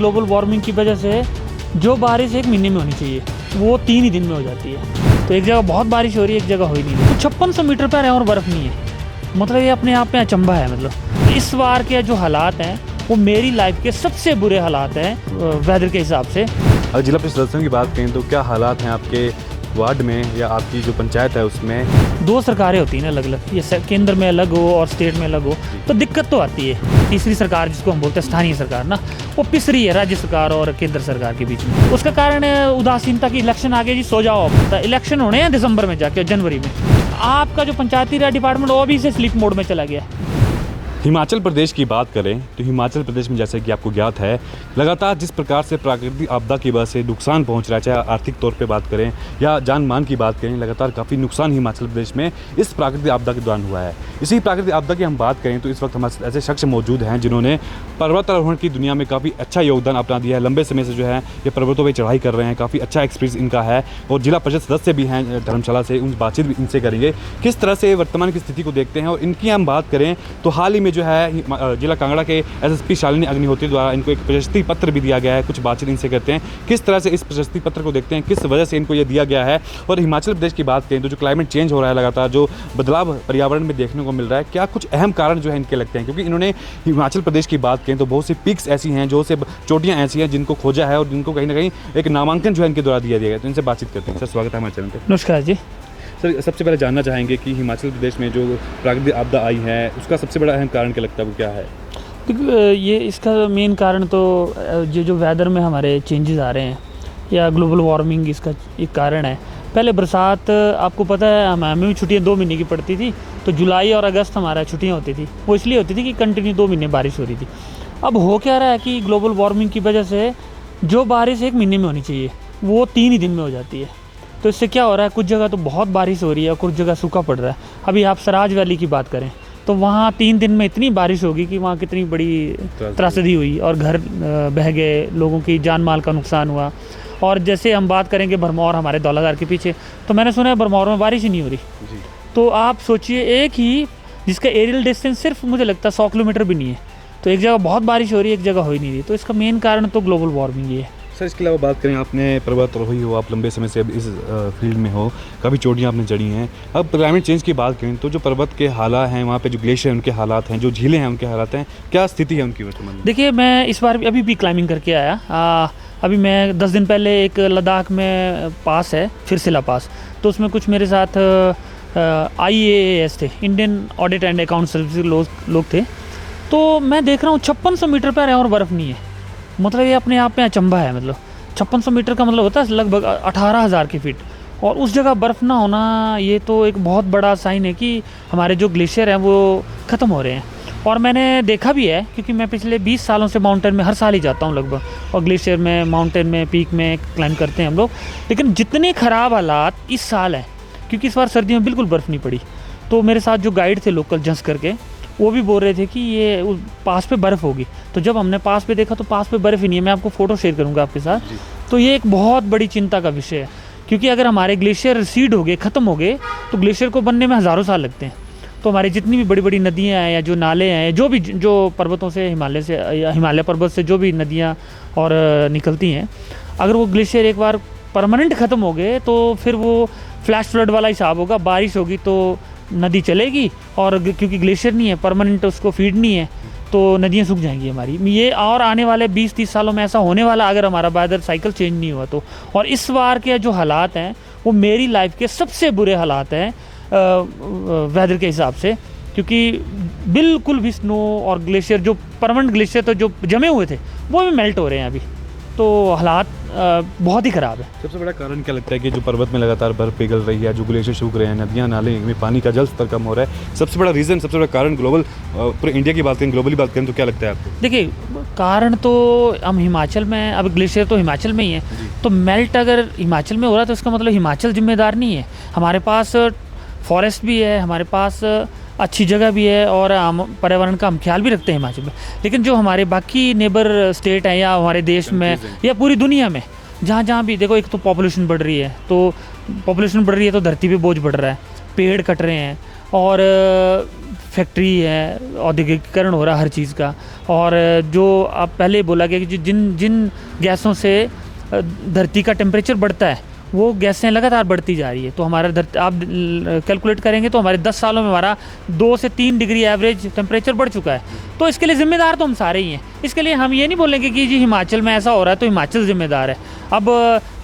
Global warming की वजह से जो बारिश एक महीने में होनी चाहिए वो 3 ही दिन में हो जाती है। तो एक जगह बहुत बारिश हो रही है, एक जगह हो ही नहीं रही। तो 5600 मीटर पर है और बर्फ़ नहीं है। मतलब ये अपने आप में अचंभा है। मतलब इस बार के जो हालात हैं वो मेरी लाइफ के सबसे बुरे हालात हैं वेदर के हिसाब से। अगर जिला परिषद सदस्यों की बात करें तो क्या हालात हैं आपके वार्ड में या आपकी जो पंचायत है उसमें? 2 सरकारें होती हैं ना अलग अलग, ये केंद्र में अलग हो और स्टेट में अलग हो तो दिक्कत तो आती है। तीसरी सरकार जिसको हम बोलते हैं स्थानीय सरकार ना, वो पिस रही है राज्य सरकार और केंद्र सरकार के बीच में। उसका कारण उदासीनता की इलेक्शन आ गया जी, सो जाओ। अब इलेक्शन होने हैं दिसंबर में जाके, जनवरी में। आपका जो पंचायती राज डिपार्टमेंट वो अभी से स्लीप मोड में चला गया। हिमाचल प्रदेश की बात करें तो हिमाचल प्रदेश में जैसे कि आपको ज्ञात है लगातार जिस प्रकार से प्राकृतिक आपदा की वजह से नुकसान पहुंच रहा है, चाहे आर्थिक तौर पे बात करें या जान मान की बात करें, लगातार काफ़ी नुकसान हिमाचल प्रदेश में इस प्राकृतिक आपदा के दौरान हुआ है। इसी प्राकृतिक आपदा की हम बात करें तो इस वक्त हमारे ऐसे शख्स मौजूद हैं जिन्होंने पर्वतारोहण की दुनिया में काफ़ी अच्छा योगदान अपना दिया है। लंबे समय से जो है ये पर्वतों पर चढ़ाई कर रहे हैं, काफ़ी अच्छा एक्सपीरियंस इनका है और जिला परिषद सदस्य भी हैं धर्मशाला से। उन बातचीत भी इनसे करेंगे किस तरह से वर्तमान की स्थिति को देखते हैं। और इनकी हम बात करें तो हाल ही में जो है जिला कांगड़ा के एसएसपी शालिनी अग्निहोत्री द्वारा इनको एक प्रशस्ति पत्र भी दिया गया है। कुछ बातचीत इनसे करते हैं, किस तरह से इस प्रशस्ति पत्र को देखते हैं, किस वजह से इनको ये दिया गया है। और हिमाचल प्रदेश की बात करें तो जो क्लाइमेट चेंज हो रहा है, लगातार जो बदलाव पर्यावरण में देखने को मिल रहा है, क्या कुछ अहम कारण जो है इनके लगते हैं। क्योंकि इन्होंने हिमाचल प्रदेश की बात करें तो बहुत सी पीक्स ऐसी हैं, जो से चोटियाँ ऐसी हैं जिनको खोजा है और जिनको कहीं ना कहीं एक नामांकन जो है इनके द्वारा दिया गया है। तो इनसे बातचीत करते हैं। सर स्वागत है हमारे चैनल पर। नमस्कार जी। सर सबसे पहले जानना चाहेंगे कि हिमाचल प्रदेश में जो प्राकृतिक आपदा आई है उसका सबसे बड़ा अहम कारण क्या लगता है, वो क्या है? ये इसका मेन कारण तो जो वेदर में हमारे चेंजेस आ रहे हैं या ग्लोबल वार्मिंग इसका एक कारण है। पहले बरसात आपको पता है हमें भी छुट्टियाँ 2 महीने की पड़ती थी, तो जुलाई और अगस्त हमारा छुट्टियाँ होती थी। वो इसलिए होती थी कि कंटिन्यू 2 महीने बारिश हो रही थी। अब हो क्या रहा है कि ग्लोबल वार्मिंग की वजह से जो बारिश 1 महीने में होनी चाहिए वो 3 ही दिन में हो जाती है। तो इससे क्या हो रहा है, कुछ जगह तो बहुत बारिश हो रही है और कुछ जगह सूखा पड़ रहा है। अभी आप सराज वैली की बात करें तो वहाँ 3 दिन में इतनी बारिश होगी कि वहाँ कितनी बड़ी त्रासदी हुई और घर बह गए, लोगों की जान माल का नुकसान हुआ। और जैसे हम बात करेंगे भरमौर हमारे दौलतदार के पीछे, तो मैंने सुना है भरमौर में बारिश ही नहीं हो रही जी। तो आप सोचिए एक ही जिसका एरियल डिस्टेंस सिर्फ मुझे लगता है 100 किलोमीटर भी नहीं है, तो एक जगह बहुत बारिश हो रही है, एक जगह हो ही नहीं रही। तो इसका मेन कारण तो ग्लोबल वार्मिंग ये है। सर इसके अलावा बात करें, आपने पर्वतारोही हो, आप लंबे समय से अब इस फील्ड में हो, काफ़ी चोटियाँ आपने चढ़ी हैं। अब क्लाइमेट चेंज की बात करें तो जो पर्वत के हालात हैं, वहाँ पे जो ग्लेशियर हैं उनके हालात हैं, जो झीलें हैं उनके हालात हैं, क्या स्थिति है उनकी वर्तमान में? देखिए मैं इस बार अभी भी क्लाइंबिंग करके आया। अभी मैं 10 दिन पहले एक लद्दाख में पास है फिरसिला पास, तो उसमें कुछ मेरे साथ IAAS थे, Indian audit and account service लोग थे। तो मैं देख रहा हूँ 5600 मीटर पर है और बर्फ़ नहीं है। मतलब ये अपने आप में अचंभा है। मतलब 5600 मीटर का मतलब होता है लगभग 18,000 की फीट, और उस जगह बर्फ़ ना होना ये तो एक बहुत बड़ा साइन है कि हमारे जो ग्लेशियर हैं वो ख़त्म हो रहे हैं। और मैंने देखा भी है क्योंकि मैं पिछले 20 सालों से माउंटेन में हर साल ही जाता हूँ लगभग, और ग्लेशियर में, माउंटेन में, पीक में क्लाइंब करते हैं हम लोग। लेकिन जितने ख़राब हालात इस साल हैं, क्योंकि इस बार सर्दियों में बिल्कुल बर्फ़ नहीं पड़ी, तो मेरे साथ जो गाइड थे लोकल जंस करके, वो भी बोल रहे थे कि ये पास पे बर्फ़ होगी। तो जब हमने पास पे देखा तो पास पे बर्फ़ ही नहीं है। मैं आपको फ़ोटो शेयर करूँगा आपके साथ। तो ये एक बहुत बड़ी चिंता का विषय है, क्योंकि अगर हमारे ग्लेशियर रिसीड हो गए, ख़त्म हो गए, तो ग्लेशियर को बनने में हज़ारों साल लगते हैं। तो हमारी जितनी भी बड़ी बड़ी नदियाँ हैं या जो नाले हैं, जो पर्वतों से, हिमालय से या हिमालय पर्वत से जो भी नदियाँ और निकलती हैं, अगर वो ग्लेशियर एक बार परमानेंट ख़त्म हो गए तो फिर वो फ्लैश फ्लड वाला हिसाब होगा। बारिश होगी तो नदी चलेगी, और क्योंकि ग्लेशियर नहीं है, परमानेंट उसको फीड नहीं है, तो नदियाँ सूख जाएंगी हमारी। ये और आने वाले 20-30 सालों में ऐसा होने वाला, अगर हमारा वेदर साइकिल चेंज नहीं हुआ तो। और इस बार के जो हालात हैं वो मेरी लाइफ के सबसे बुरे हालात हैं वेदर के हिसाब से, क्योंकि बिल्कुल भी स्नो और ग्लेशियर, जो परमानेंट ग्लेशियर तो जो जमे हुए थे वो भी मेल्ट हो रहे हैं अभी। तो हालात बहुत ही ख़राब है। सबसे बड़ा कारण क्या लगता है कि जो पर्वत में लगातार बर्फ़ पिघल रही है, जो ग्लेशियर सूख रहे हैं, नदियाँ नाले में पानी का जल स्तर कम हो रहा है, सबसे बड़ा रीज़न, सबसे बड़ा कारण ग्लोबल, पूरे इंडिया की बात करें, ग्लोबली बात करें तो क्या लगता है आपको? देखिए कारण तो हम हिमाचल में, अब ग्लेशियर तो हिमाचल में ही है, तो मेल्ट अगर हिमाचल में हो रहा है तो इसका मतलब हिमाचल जिम्मेदार नहीं है। हमारे पास फॉरेस्ट भी है, हमारे पास अच्छी जगह भी है, और हम पर्यावरण का हम ख्याल भी रखते हैं हिमाचल में। लेकिन जो हमारे बाकी नेबर स्टेट हैं या हमारे देश में या पूरी दुनिया में जहाँ भी देखो, एक तो पॉपुलेशन बढ़ रही है, तो धरती पे बोझ बढ़ रहा है, पेड़ कट रहे हैं, और फैक्ट्री है, औद्योगिकीकरण हो रहा है हर चीज़ का। और जो आप पहले बोला गया कि जिन जिन गैसों से धरती का टेम्परेचर बढ़ता है वो गैसें लगातार बढ़ती जा रही है। तो हमारा आप कैलकुलेट करेंगे तो हमारे 10 सालों में हमारा 2 से 3 डिग्री एवरेज टेम्परेचर बढ़ चुका है। तो इसके लिए ज़िम्मेदार तो हम सारे ही हैं। इसके लिए हम ये नहीं बोलेंगे कि जी हिमाचल में ऐसा हो रहा है तो हिमाचल ज़िम्मेदार है। अब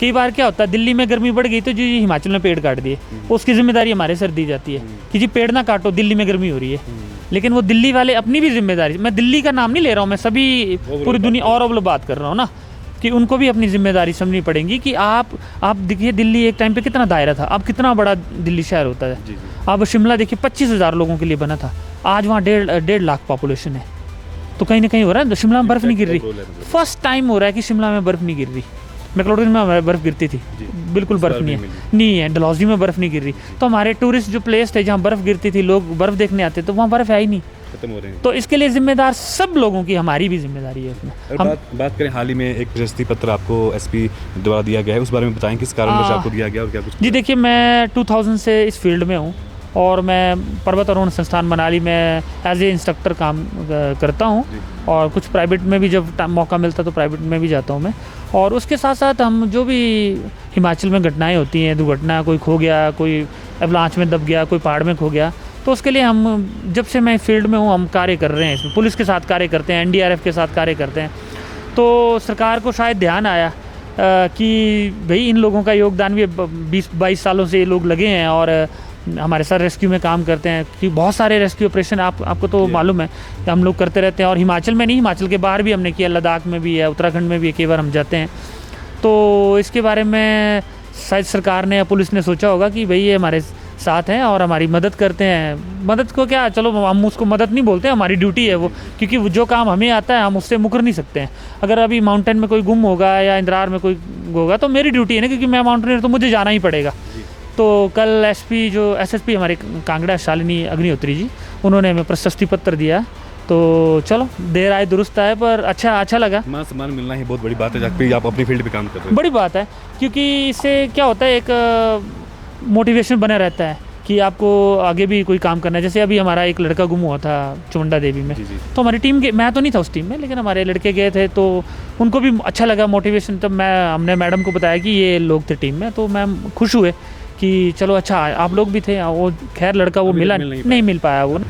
कई बार क्या होता है, दिल्ली में गर्मी बढ़ गई तो जी हिमाचल में पेड़ काट दिए, उसकी ज़िम्मेदारी हमारे सर दी जाती है कि जी पेड़ ना काटो, दिल्ली में गर्मी हो रही है। लेकिन वो दिल्ली वाले अपनी भी जिम्मेदारी, मैं दिल्ली का नाम नहीं ले रहा हूँ, मैं सभी पूरी दुनिया और बात कर रहा हूँ ना, कि उनको भी अपनी जिम्मेदारी समझनी पड़ेगी कि आप देखिए दिल्ली एक टाइम पे कितना दायरा था, अब कितना बड़ा दिल्ली शहर होता है। अब शिमला देखिए 25,000 लोगों के लिए बना था, आज वहाँ 1.5 लाख पॉपुलेशन है। तो कहीं ना कहीं हो रहा है, शिमला में बर्फ़ नहीं गिर रही। फर्स्ट टाइम हो रहा है कि शिमला में बर्फ़ नहीं गिर रही। मैक्लोडगंज में बर्फ़ गिरती थी, बिल्कुल बर्फ़ नहीं है। डलहौजी में बर्फ़ नहीं गिर रही। तो हमारे टूरिस्ट जो प्लेस थे जहाँ बर्फ़ गिरती थी, लोग बर्फ़ देखने आते, तो वहाँ बर्फ़ है ही नहीं, खत्म हो रहे हैं। तो इसके लिए जिम्मेदार सब लोगों की, हमारी भी जिम्मेदारी है इसमें। हम बात करें, हाल ही में एक प्रशस्ति पत्र आपको एसपी द्वारा दिया गया है, उस बारे में बताएं किस कारणवश आपको दिया गया और क्या कुछ? जी देखिए, मैं 2000 से इस फील्ड में हूँ और मैं पर्वत आरोहण संस्थान मनाली में एज ए इंस्ट्रक्टर काम करता हूँ, और कुछ प्राइवेट में भी जब मौका मिलता तो प्राइवेट में भी जाता हूँ मैं। और उसके साथ साथ हम जो भी हिमाचल में घटनाएँ होती हैं, दुर्घटना, कोई खो गया, कोई एवलांच में दब गया, कोई पहाड़ में खो गया, तो उसके लिए हम, जब से मैं फील्ड में हूँ, हम कार्य कर रहे हैं इसमें, पुलिस के साथ कार्य करते हैं, एनडीआरएफ के साथ कार्य करते हैं। तो सरकार को शायद ध्यान आया कि भाई इन लोगों का योगदान भी 20-22 सालों से ये लोग लगे हैं और हमारे साथ रेस्क्यू में काम करते हैं, कि बहुत सारे रेस्क्यू ऑपरेशन आपको तो मालूम है कि हम लोग करते रहते हैं। और हिमाचल में नहीं, हिमाचल के बाहर भी हमने किया, लद्दाख में भी है, उत्तराखंड में भी कई बार हम जाते हैं। तो इसके बारे में शायद सरकार ने या पुलिस ने सोचा होगा कि भाई ये हमारे साथ हैं और हमारी मदद करते हैं। मदद को क्या, चलो हम उसको मदद नहीं बोलते, हमारी ड्यूटी है वो, क्योंकि जो काम हमें आता है हम उससे मुकर नहीं सकते हैं। अगर अभी माउंटेन में कोई गुम होगा या इंद्रार में कोई होगा तो मेरी ड्यूटी है ना, क्योंकि मैं माउंटेनियर, तो मुझे जाना ही पड़ेगा। तो कल एसपी जो एसएसपी हमारे कांगड़ा शालिनी अग्निहोत्री जी, उन्होंने हमें प्रशस्ति पत्र दिया। तो चलो, देर आए दुरुस्त आए, पर अच्छा लगा। मान सम्मान मिलना ही बहुत बड़ी बात है, जहाँ पे आप अपनी फील्ड पे काम कर रहे हैं। बड़ी बात है, क्योंकि इससे क्या होता है, एक मोटिवेशन बना रहता है कि आपको आगे भी कोई काम करना है। जैसे अभी हमारा एक लड़का गुम हुआ था चुमंडा देवी में, तो हमारी टीम के, मैं तो नहीं था उस टीम में, लेकिन हमारे लड़के गए थे, तो उनको भी अच्छा लगा, मोटिवेशन। तब हमने मैडम को बताया कि ये लोग थे टीम में, तो मैम खुश हुए कि चलो अच्छा आप लोग भी थे। वो खैर लड़का वो नहीं मिल पाया वो।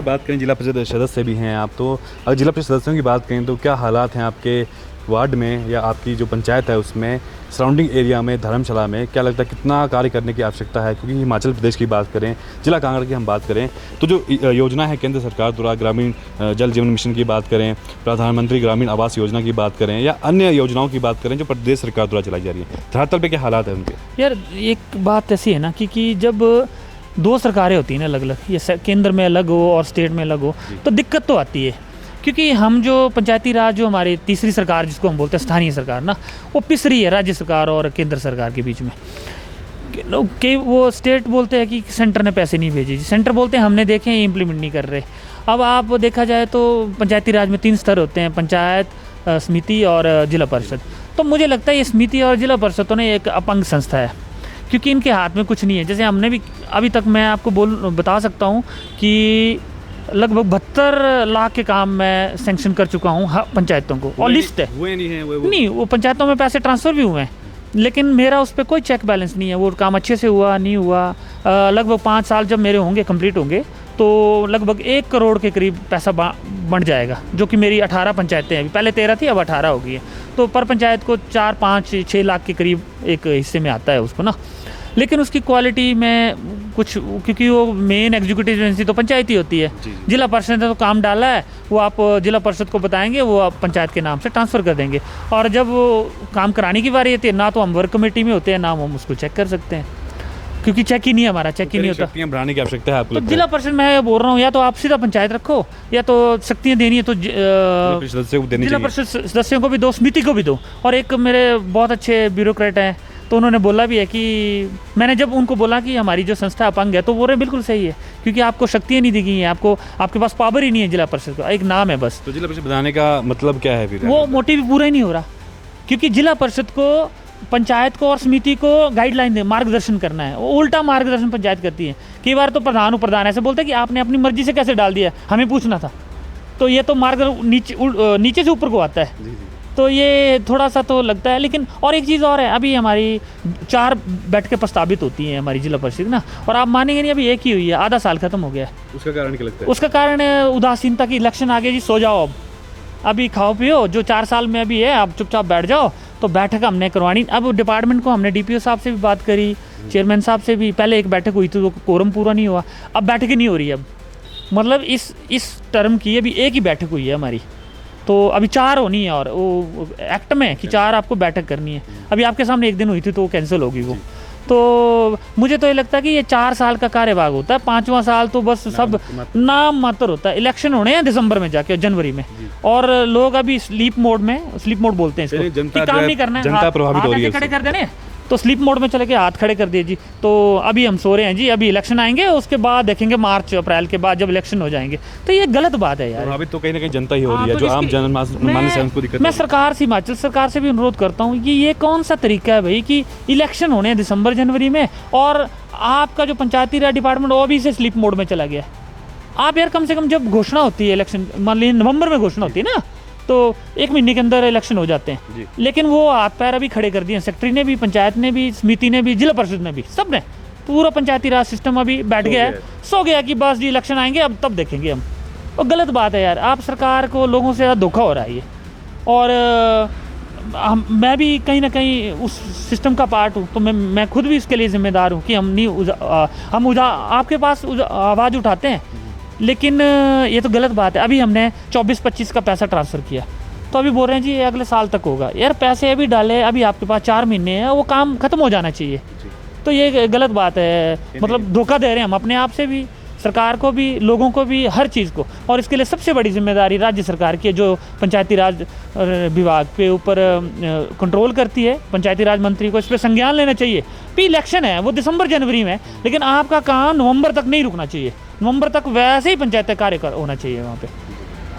बात करें, जिला परिषद सदस्य भी हैं आप, तो अगर जिला परिषद सदस्यों की बात करें तो क्या हालात हैं आपके वार्ड में या आपकी जो पंचायत है उसमें, सराउंडिंग एरिया में, धर्मशाला में, क्या लगता है कितना कार्य करने की आवश्यकता है? क्योंकि हिमाचल प्रदेश की बात करें, जिला कांगड़ा की हम बात करें, तो जो योजना है केंद्र सरकार द्वारा, ग्रामीण जल जीवन मिशन की बात करें, प्रधानमंत्री ग्रामीण आवास योजना की बात करें, या अन्य योजनाओं की बात करें जो प्रदेश सरकार द्वारा चलाई जा रही है, धरातल पे क्या हालात है उनके? यार एक बात ऐसी है ना कि जब 2 सरकारें होती हैं ना अलग अलग, ये केंद्र में अलग हो और स्टेट में अलग हो, तो दिक्कत तो आती है। क्योंकि हम जो पंचायती राज, जो हमारी तीसरी सरकार जिसको हम बोलते हैं स्थानीय सरकार ना, वो पिस रही है राज्य सरकार और केंद्र सरकार के बीच में। कि वो स्टेट बोलते हैं कि सेंटर ने पैसे नहीं भेजे, सेंटर बोलते हैं हमने देखे हैं इम्प्लीमेंट नहीं कर रहे। अब आप देखा जाए तो पंचायती राज में 3 स्तर होते हैं, पंचायत, समिति और जिला परिषद। तो मुझे लगता है ये समिति और जिला परिषद तो एक अपंग संस्था है, क्योंकि इनके हाथ में कुछ नहीं है। जैसे हमने भी अभी तक, मैं आपको बता सकता हूँ कि लगभग 72 लाख के काम मैं सैंक्शन कर चुका हूँ पंचायतों को, और लिस्ट है। नहीं, वो पंचायतों में पैसे ट्रांसफ़र भी हुए हैं, लेकिन मेरा उस पर कोई चेक बैलेंस नहीं है, वो काम अच्छे से हुआ नहीं हुआ। लगभग 5 साल जब मेरे होंगे, कंप्लीट होंगे, तो लगभग 1 करोड़ के करीब पैसा बन जाएगा, जो कि मेरी 18 पंचायतें हैं, पहले 13 थी, अब 18 हो गई है। तो पर पंचायत को 4, 5, 6 लाख के करीब एक हिस्से में आता है उसको ना। लेकिन उसकी क्वालिटी में कुछ, क्योंकि वो मेन एग्जीक्यूटिव एजेंसी तो पंचायत ही होती है। जिला परिषद ने तो काम डाला है, वो आप जिला परिषद को बताएंगे, वो आप पंचायत के नाम से ट्रांसफ़र कर देंगे। और जब वो काम कराने की बारी आती है ना, तो हम वर्क कमेटी में होते हैं ना, हम उसको चेक कर सकते हैं, क्योंकि चेक ही नहीं, हमारा चेक ही नहीं होता। शक्तियाँ बढ़ाने की आवश्यकता है आपको? तो जिला परिषद, मैं बोल रहा हूँ, या तो आप सीधा पंचायत रखो, या तो शक्तियाँ देनी है तो जिला परिषद सदस्यों को भी दो, समिति को भी दो। और एक मेरे बहुत अच्छे ब्यूरोक्रेट हैं, तो उन्होंने बोला भी है कि मैंने जब उनको बोला कि हमारी जो संस्था अपंग है, तो बोल रहे बिल्कुल सही है, क्योंकि आपको शक्तियाँ नहीं दी गई हैं, आपके पास पावर ही नहीं है जिला परिषद का, एक नाम है बस। तो जिला परिषद बनाने का मतलब क्या है फिर? वो मोटिव पूरा ही नहीं हो रहा, क्योंकि जिला परिषद को पंचायत को और समिति को गाइडलाइन दे, मार्गदर्शन करना है। वो उल्टा मार्गदर्शन पंचायत करती है। कई बार तो प्रधान ऐसे बोलते हैं कि आपने अपनी मर्जी से कैसे डाल दिया, हमें पूछना था। तो ये तो मार्ग नीचे से ऊपर को आता है। तो ये थोड़ा सा तो लगता है। लेकिन और एक चीज़ और है, अभी हमारी 4 बैठकें प्रस्तावित होती हैं हमारी जिला परिषद ना, और आप मानेंगे नहीं, अभी एक ही हुई है, आधा साल खत्म हो गया है। उसका कारण क्या लगता है? उसका कारण उदासीनता की। इलेक्शन आ गया जी, सो जाओ, अब अभी खाओ पियो, जो 4 साल में अभी है आप चुपचाप बैठ जाओ। तो बैठक हमने करवानी। अब डिपार्टमेंट को हमने डीपीओ साहब से भी बात करी, चेयरमैन साहब से भी। पहले एक बैठक हुई थी तो कोरम पूरा नहीं हुआ, अब बैठक ही नहीं हो रही है। अब मतलब इस टर्म की अभी एक ही बैठक हुई है हमारी, तो अभी 4 होनी है। और वो एक्ट में कि 4 आपको बैठक करनी है। अभी आपके सामने एक दिन हुई थी तो वो कैंसिल होगी वो। तो मुझे तो ये लगता है कि ये 4 साल का कार्यभाग होता है, 5वां साल तो बस सब नाम मात्र होता है। इलेक्शन होने हैं दिसंबर में जाके, जनवरी में, और लोग अभी स्लीप मोड बोलते हैं इसको, कि काम नहीं करना है, जनता प्रभावित हो रही है, खड़े कर देने, तो स्लीप मोड में चले के हाथ खड़े कर दिए जी। तो अभी हम सो रहे हैं जी, अभी इलेक्शन आएंगे, उसके बाद देखेंगे मार्च अप्रैल के बाद जब इलेक्शन हो जाएंगे। तो ये गलत बात है यार। प्रभावित तो कहीं ना कहीं जनता ही हो रही है, तो जो आम जनमानस है उनको दिक्कत। मैं सरकार से, हिमाचल सरकार से भी अनुरोध करता हूँ कि ये कौन सा तरीका है भाई कि इलेक्शन होने हैं दिसंबर जनवरी में, और आपका जो पंचायती राज डिपार्टमेंट वो अभी से स्लीप मोड में चला गया है। आप यार कम से कम जब घोषणा होती है इलेक्शन, मान लीजिए नवंबर में घोषणा होती है ना, तो 1 महीने के अंदर इलेक्शन हो जाते हैं। लेकिन वो हाथ पैर अभी खड़े कर दिए, सेक्रेटरी ने भी, पंचायत ने भी, समिति ने भी, जिला परिषद ने भी, सब ने, पूरा पंचायती राज सिस्टम अभी बैठ गया है, सो गया कि बस जी इलेक्शन आएंगे अब तब देखेंगे हम। और गलत बात है यार, आप सरकार को लोगों से ज़्यादा धोखा हो रहा है ये। और मैं भी कहीं ना कहीं उस सिस्टम का पार्ट हूँ, तो मैं खुद भी इसके लिए जिम्मेदार हूँ कि हम आपके पास आवाज़ उठाते हैं। लेकिन ये तो गलत बात है। अभी हमने 24-25 का पैसा ट्रांसफ़र किया, तो अभी बोल रहे हैं जी ये अगले साल तक होगा। यार पैसे अभी डाले, अभी आपके पास 4 महीने हैं, वो काम खत्म हो जाना चाहिए। तो ये गलत बात है, मतलब धोखा दे रहे हैं हम अपने आप से भी, सरकार को भी, लोगों को भी, हर चीज़ को। और इसके लिए सबसे बड़ी जिम्मेदारी राज्य सरकार की है, जो पंचायती राज विभाग पे ऊपर कंट्रोल करती है। पंचायती राज मंत्री को इस पर संज्ञान लेना चाहिए। भी इलेक्शन है वो दिसंबर जनवरी में, लेकिन आपका काम नवंबर तक नहीं रुकना चाहिए। नवंबर तक वैसे ही पंचायत कार्य होना चाहिए वहाँ पे।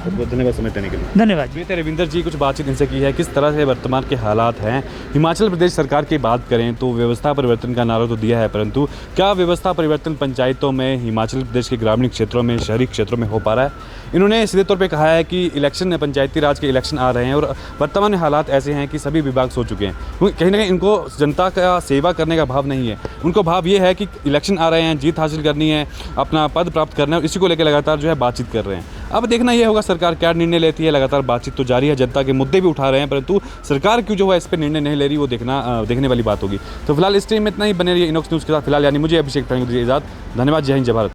बहुत धन्यवाद समय देने के लिए। धन्यवाद। बेहतर रविंदर जी, कुछ बातचीत इनसे की है, किस तरह से वर्तमान के हालात हैं। हिमाचल प्रदेश सरकार की बात करें तो व्यवस्था परिवर्तन का नारा तो दिया है, परंतु क्या व्यवस्था परिवर्तन पंचायतों में, हिमाचल प्रदेश के ग्रामीण क्षेत्रों में, शहरी क्षेत्रों में हो पा रहा है? इन्होंने सीधे तौर पे कहा है कि इलेक्शन, पंचायती राज के इलेक्शन आ रहे हैं और वर्तमान हालात ऐसे हैं कि सभी विभाग सो चुके हैं। कहीं ना कहीं इनको जनता का सेवा करने का भाव नहीं है, उनको भाव ये है कि इलेक्शन आ रहे हैं, जीत हासिल करनी है, अपना पद प्राप्त करना है, इसी को लेकर लगातार जो है बातचीत कर रहे हैं। अब देखना ये होगा सरकार क्या निर्णय लेती है। लगातार बातचीत तो जारी है, जनता के मुद्दे भी उठा रहे हैं, परंतु सरकार क्यों जो है इस पर निर्णय नहीं ले रही, वो देखने वाली बात होगी। तो फिलहाल इस टाइम में इतना ही। बने रहिए इनॉक्स न्यूज़ के साथ। फिलहाल यानी मुझे अभिषेक दीजिए इजाज़त। धन्यवाद। जय हिंद, जय भारत।